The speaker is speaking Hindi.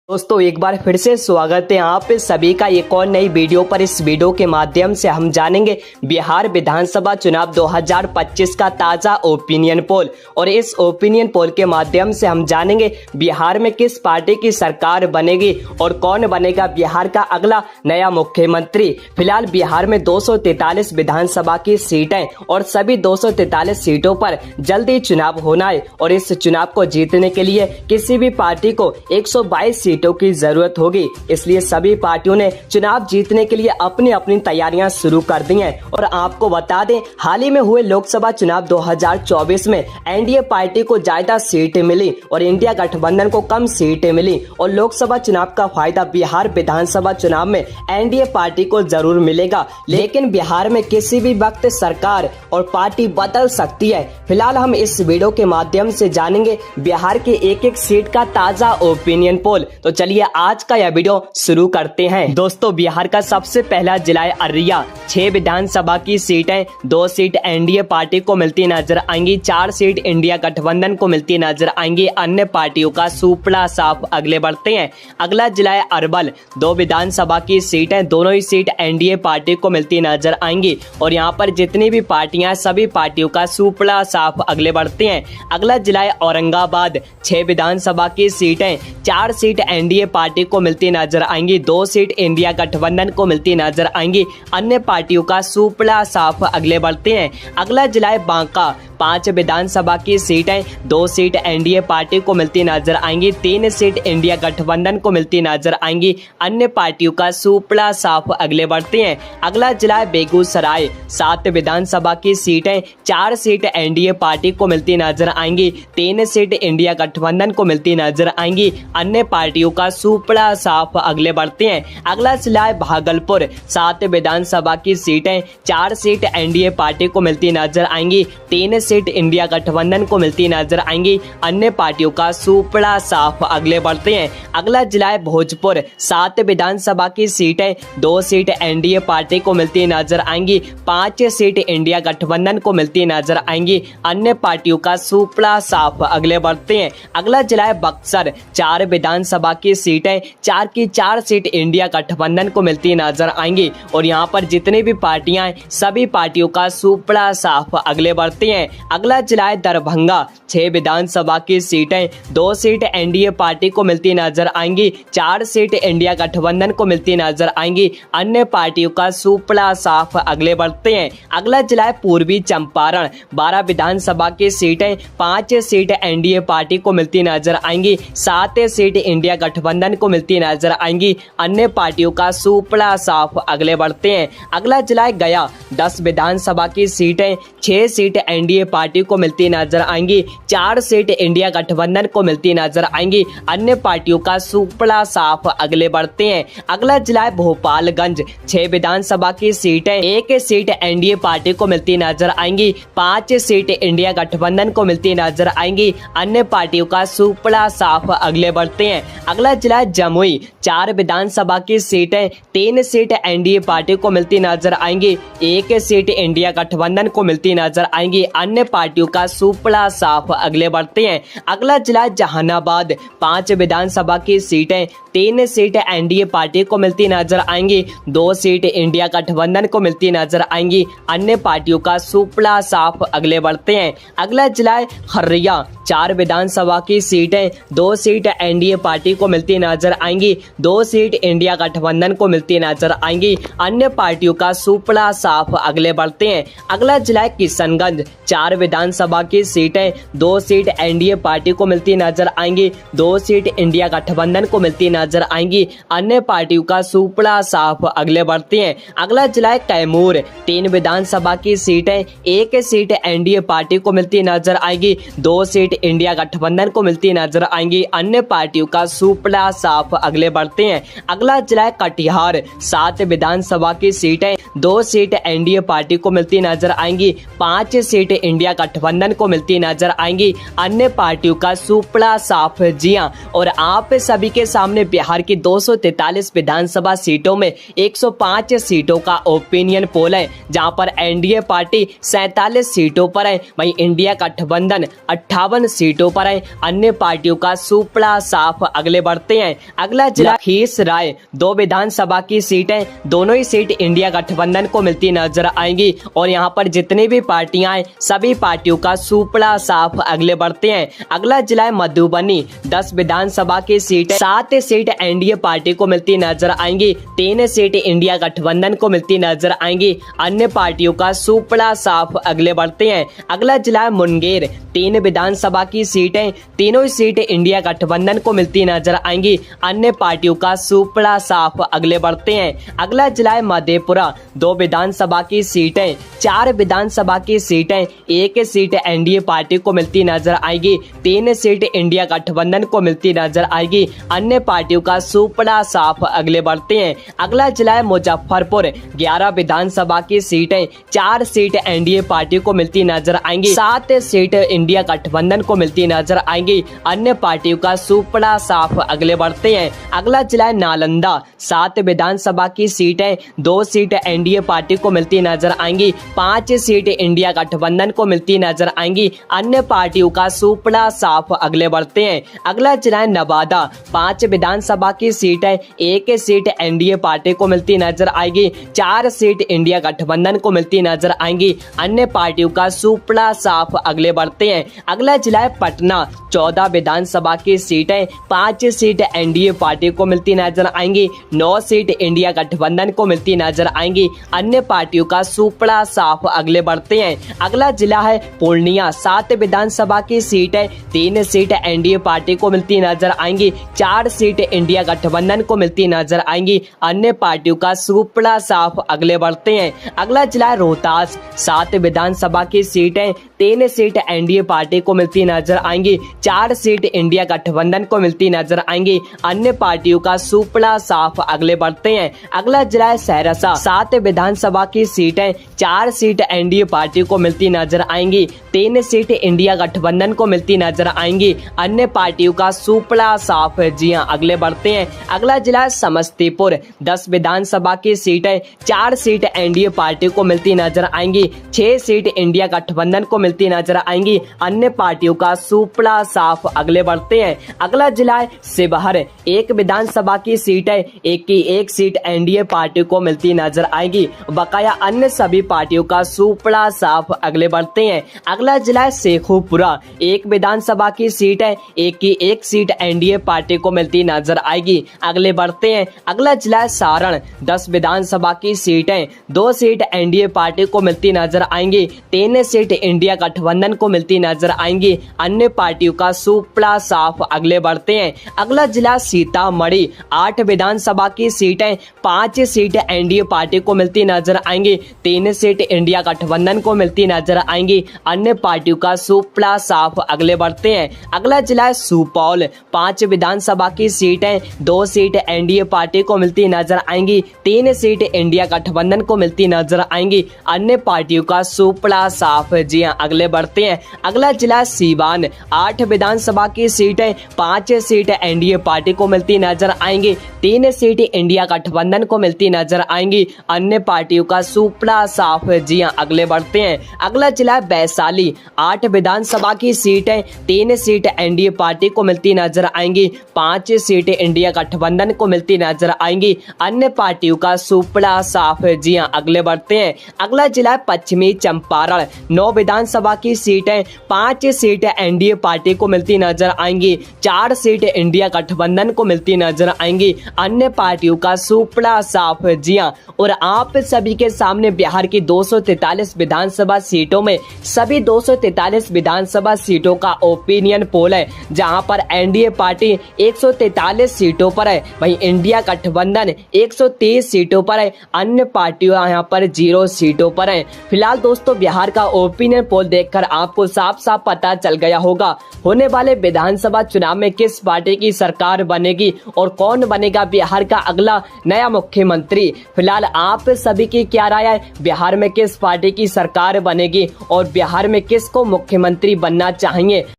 दोस्तों एक बार फिर से स्वागत है आप सभी का एक और नई वीडियो पर। इस वीडियो के माध्यम से हम जानेंगे बिहार विधानसभा चुनाव 2025 का ताजा ओपिनियन पोल, और इस ओपिनियन पोल के माध्यम से हम जानेंगे बिहार में किस पार्टी की सरकार बनेगी और कौन बनेगा बिहार का अगला नया मुख्यमंत्री। फिलहाल बिहार में 243 विधानसभा की सीटें और सभी 243 सीटों पर जल्दी चुनाव होना है, और इस चुनाव को जीतने के लिए किसी भी पार्टी को 122 सीटों की जरूरत होगी। इसलिए सभी पार्टियों ने चुनाव जीतने के लिए अपनी अपनी तैयारियां शुरू कर दी हैं। और आपको बता दें, हाल ही में हुए लोकसभा चुनाव 2024 में एनडीए पार्टी को ज्यादा सीटें मिली और इंडिया गठबंधन को कम सीटें मिली, और लोकसभा चुनाव का फायदा बिहार विधानसभा चुनाव में एनडीए पार्टी को जरूर मिलेगा। लेकिन बिहार में किसी भी वक्त सरकार और पार्टी बदल सकती है। फिलहाल हम इस वीडियो के माध्यम से जानेंगे बिहार के एक एक सीट का ताजा ओपिनियन पोल। तो चलिए आज का यह वीडियो शुरू करते हैं। दोस्तों बिहार का सबसे पहला जिला है अररिया। 6 विधानसभा की सीटें, 2 सीट एनडीए पार्टी को मिलती नजर आएंगी, 4 सीट इंडिया गठबंधन को मिलती नजर आएंगी। अन्य पार्टियों का सुपड़ा साफ। अगले बढ़ते हैं। अगला जिला है अरवल। 2 विधानसभा की सीटें, दोनों ही सीट एनडीए पार्टी को मिलती नजर आएंगी, और यहाँ पर जितनी भी पार्टियां, सभी पार्टियों का सुपड़ा साफ। अगले बढ़ते हैं। अगला जिला है औरंगाबाद। 6 विधानसभा की सीटें, 4 सीट एनडीए पार्टी को मिलती नजर आएंगी, 2 सीट इंडिया गठबंधन को मिलती नजर आएंगी। अन्य पार्टियों का सुपड़ा साफ। अगले बढ़ते हैं। अगला जिला है बांका। 5 विधानसभा की सीटें, 2 सीट एनडीए पार्टी को मिलती नजर आएंगी, 3 सीट इंडिया गठबंधन को मिलती नजर आएंगी। अन्य पार्टियों का सुपड़ा साफ। अगले बढ़ते हैं। अगला जिला है बेगूसराय। 7 विधानसभा की सीटें, 4 सीट एनडीए पार्टी को मिलती नजर आएंगी, 3 सीट इंडिया गठबंधन को मिलती नजर आएंगी। अन्य पार्टियों का सुपड़ा साफ। अगले बढ़ते हैं। अगला जिला है भागलपुर। 7 विधानसभा की सीटें, 4 सीट एनडीए पार्टी को मिलती नजर आएंगी, 3 सीट इंडिया गठबंधन को मिलती नजर आएंगी। अन्य पार्टियों का सुपड़ा साफ। अगले बढ़ते हैं। अगला जिला है भोजपुर। 7 विधानसभा की सीटें, 2 सीट एनडीए पार्टी को मिलती नजर आएंगी, 5 सीट इंडिया गठबंधन को मिलती नजर आएंगी। अन्य पार्टियों का सुपड़ा साफ। अगले बढ़ते हैं। अगला जिला है बक्सर। 4 विधानसभा की सीटें, 4 की 4 सीट इंडिया गठबंधन को मिलती नजर आएंगी, और यहाँ पर जितनी भी पार्टियां हैं, सभी पार्टियों का सुपड़ा साफ। अगले बढ़ते हैं। अगला जिला है दरभंगा। 6 विधानसभा की सीटें, 2 सीट एनडीए पार्टी को मिलती नजर आएंगी, 4 सीट इंडिया गठबंधन को मिलती नजर आएंगी। अन्य पार्टियों का सुपड़ा साफ। अगले बढ़ते हैं। अगला जिला है पूर्वी चंपारण। 12 विधानसभा की सीटें, 5 सीट एनडीए पार्टी को मिलती नजर आएंगी, 7 सीट इंडिया गठबंधन को मिलती नजर आएंगी। अन्य पार्टियों का सुपड़ा साफ। अगले बढ़ते हैं। अगला जिला है गया। 10 विधानसभा की सीटें, 6 सीट एनडीए पार्टी को मिलती नजर आएंगी, 4 सीट इंडिया गठबंधन को मिलती नजर आएंगी। अन्य पार्टियों का सुपड़ा साफ। अगले बढ़ते हैं। अगला जिला है भोपालगंज। 6 विधानसभा की सीटें, 1 सीट एनडीए पार्टी को मिलती नजर आएंगी, 5 सीट इंडिया गठबंधन को मिलती नजर आएंगी। अन्य पार्टियों का सुपड़ा साफ। अगले बढ़ते हैं। अगला जिला है जमुई। 4 विधानसभा की सीटें, 3 सीट एनडीए पार्टी को मिलती नजर आएंगी, 1 सीट इंडिया गठबंधन को मिलती नजर आएंगी। अन्य पार्टियों का सुपड़ा साफ। अगले बढ़ते हैं। अगला जिला जहानाबाद। 5 विधानसभा की सीटें, 3 सीट एनडीए पार्टी को मिलती नजर आएंगी, 2 सीट इंडिया गठबंधन को मिलती नजर आएंगी। अन्य पार्टियों का सुपड़ा साफ। अगले बढ़ते हैं। अगला जिला है खर्रिया। 4 विधानसभा की सीटें, 2 सीट एनडीए पार्टी को मिलती नजर आएंगी, 2 सीट इंडिया गठबंधन को मिलती नजर आएंगी। अन्य पार्टियों का सुपड़ा साफ। अगले बढ़ते हैं। अगला जिला है किशनगंज। 4 विधानसभा की सीटें, 2 सीट एनडीए पार्टी को मिलती नजर आएंगी, 2 सीट इंडिया गठबंधन को मिलती नजर आएंगी। अन्य पार्टियों का सुपड़ा साफ। अगले बढ़ते हैं। अगला जिला है कैमूर। 3 विधानसभा की सीटें, 1 सीट एनडीए पार्टी को मिलती नजर आएगी, 2 सीट इंडिया गठबंधन को मिलती नजर आएंगी। अन्य पार्टियों का सुपड़ा साफ। अगले बढ़ते हैं। अगला जिला है कटिहार। 7 विधानसभा की सीटें, 2 सीट एनडीए पार्टी को मिलती नजर आएंगी, 5 सीट इंडिया गठबंधन को मिलती नजर आएंगी। अन्य पार्टियों का सुपड़ा साफ। जी हां, और आप सभी के सामने बिहार की 243 विधानसभा सीटों में 105 सीटों का ओपिनियन पोल है, जहां पर एनडीए पार्टी 47 सीटों पर है, वहीं इंडिया गठबंधन 58 सीटों पर है। अन्य पार्टियों का सुपड़ा साफ। अगले बढ़ते हैं। अगला जिला लखीसराय, 2 विधानसभा की सीटें, दोनों ही सीट इंडिया गठबंधन को मिलती नजर आएंगी और यहाँ पर जितनी भी पार्टियां हैं सभी पार्टियों का सुपड़ा साफ। अगले बढ़ते हैं। अगला जिला है मधुबनी, 10 विधानसभा की सीटें, 7 सीट एनडीए पार्टी को मिलती नजर आएंगी, 3 सीट इंडिया गठबंधन को मिलती नजर आएंगी। अन्य पार्टियों का सुपड़ा साफ। अगले बढ़ते हैं। अगला जिला है मुंगेर, 3 विधानसभा की सीटें, तीनों ही सीट इंडिया गठबंधन को मिलती नजर आएंगी। अन्य पार्टियों का सुपड़ा साफ। अगले बढ़ते हैं। अगला जिला है मधेपुरा, 2 विधानसभा की सीटें, 4 विधानसभा की सीटें, 1 सीट एनडीए पार्टी को मिलती नजर आएगी, 3 सीट इंडिया गठबंधन को मिलती नजर आएगी। अन्य पार्टियों का सुपड़ा साफ। अगले बढ़ते हैं। अगला जिला है मुजफ्फरपुर, 11 विधानसभा की सीटें, 4 सीट एनडीए पार्टी को मिलती नजर आएंगी, 7 सीट इंडिया गठबंधन को मिलती नजर आएंगी। अन्य पार्टियों का सुपड़ा साफ। अगले बढ़ते हैं। अगला जिला है नालंदा, 7 विधानसभा की सीटें, 2 सीट एनडीए पार्टी को मिलती नजर आएंगी, 5 सीट इंडिया गठबंधन को मिलती नजर आएंगी। अन्य पार्टियों का सुपड़ा साफ। अगले बढ़ते हैं। अगला जिला है नवादा, 5 विधानसभा की सीटें, 1 सीट एनडीए पार्टी को मिलती नजर आएगी, 4 सीट इंडिया गठबंधन को मिलती नजर आएंगी। अन्य पार्टियों का सुपड़ा साफ। अगले बढ़ते हैं। अगला जिला है पटना, 14 विधानसभा की सीटें, 5 सीट एनडीए पार्टी को मिलती नजर आएंगी, 9 सीट इंडिया गठबंधन को मिलती नजर आएंगी। अन्य पार्टियों का सुपड़ा साफ। अगले बढ़ते हैं। अगला जिला है पूर्णिया, 7 विधानसभा की सीटें, 3 सीट एनडीए पार्टी को मिलती नजर आएंगी, 4 सीट इंडिया गठबंधन को मिलती नजर आएंगी। अन्य पार्टियों का सुपड़ा साफ। अगले बढ़ते हैं। अगला जिला है रोहतास, 7 विधानसभा की सीटें, 3 सीट एनडीए पार्टी को मिलती नजर आएंगी, 4 सीट इंडिया गठबंधन को मिलती नजर आएंगी। अन्य पार्टियों का सुपड़ा साफ। अगले बढ़ते हैं। अगला जिला है सहरसा, 7 विधानसभा की सीटें, 4 सीट एनडीए पार्टी को मिलती नजर आएंगी, 3 सीट इंडिया गठबंधन को मिलती नजर आएंगी। अन्य पार्टियों का सुपड़ा साफ। जी हां, अगले बढ़ते हैं। अगला जिला है समस्तीपुर, 10 विधानसभा की सीटें, 4 सीट एनडीए पार्टी को मिलती नजर आएंगी, 6 सीट इंडिया गठबंधन को मिलती नजर आएंगी। अन्य पार्टियों का सुपड़ा साफ। अगले बढ़ते हैं। अगला जिला है शिवहर, 1 विधानसभा की सीटें, 1 सीट एनडीए पार्टी को मिलती नजर आएगी, बकाया अन्य सभी पार्टियों का सुपड़ा साफ। अगले बढ़ते हैं। अगला जिला है शेखुपुरा, 1 विधानसभा की सीटें, 1 सीट एनडीए पार्टी को मिलती नजर आएगी। अगले बढ़ते हैं। अगला जिला है सारण, 10 विधानसभा की सीटें, 2 सीट एनडीए पार्टी को मिलती नजर आएंगी, 3 सीट इंडिया गठबंधन को मिलती नजर आएंगी। अन्य पार्टियों का सुपड़ा साफ। अगले बढ़ते हैं। अगला जिला सीतामढ़ी, 8 विधानसभा की सीटें, 5 सीट एनडीए पार्टी को मिलती नजर आएंगी, 3 सीट इंडिया गठबंधन को मिलती नजर आएंगी। अन्य पार्टियों का सुपड़ा साफ। अगले बढ़ते हैं। अगला जिला है सुपौल, 5 विधानसभा की सीटें, 2 सीट एनडीए पार्टी को मिलती नजर आएंगी, 3 सीट इंडिया गठबंधन को मिलती नजर आएंगी। अन्य पार्टियों का सुपड़ा साफ। जी हां, अगले बढ़ते हैं। अगला जिला सीवान, 8 विधानसभा की सीटें, 5 सीट एनडीए पार्टी को मिलती नजर आएंगी, 3 सीट इंडिया गठबंधन को मिलती नजर आएंगी। अन्य पार्टियों का सुपड़ा साफ। जी हां, अगले बढ़ते हैं। अगला जिला वैशाली, 8 विधानसभा की सीटें, 3 सीट एनडीए पार्टी को मिलती नजर आएंगी, 5 सीट इंडिया गठबंधन को मिलती नजर आएंगी। अन्य पार्टियों का सुपड़ा साफ। जी हां, अगले बढ़ते हैं। अगला जिला पश्चिमी चंपारण, 9 विधानसभा की सीटें, 5 सीट एनडीए पार्टी को मिलती नजर आएंगी, 4 सीट इंडिया गठबंधन को मिलती नजर आएंगी। अन्य पार्टियों का सुपड़ा साफ। जी हां, और आप सभी के सामने बिहार की 243 विधानसभा सीटों में सभी 243 विधानसभा सीटों का ओपिनियन पोल है, जहां पर एनडीए पार्टी 143 सीटों पर है, वहीं इंडिया गठबंधन 130 सीटों पर है, अन्य पार्टियां यहां पर 0 सीटों पर है। फिलहाल दोस्तों, बिहार का ओपिनियन पोल देखकर आपको साफ साफ पता चल गया होगा होने वाले विधानसभा चुनाव में किस पार्टी की सरकार बनेगी और कौन बनेगा बिहार का अगला नया मुख्यमंत्री। फिलहाल आप सभी की क्या राय है, बिहार में किस पार्टी की सरकार बनेगी और बिहार में किसको मुख्यमंत्री बनना चाहिए?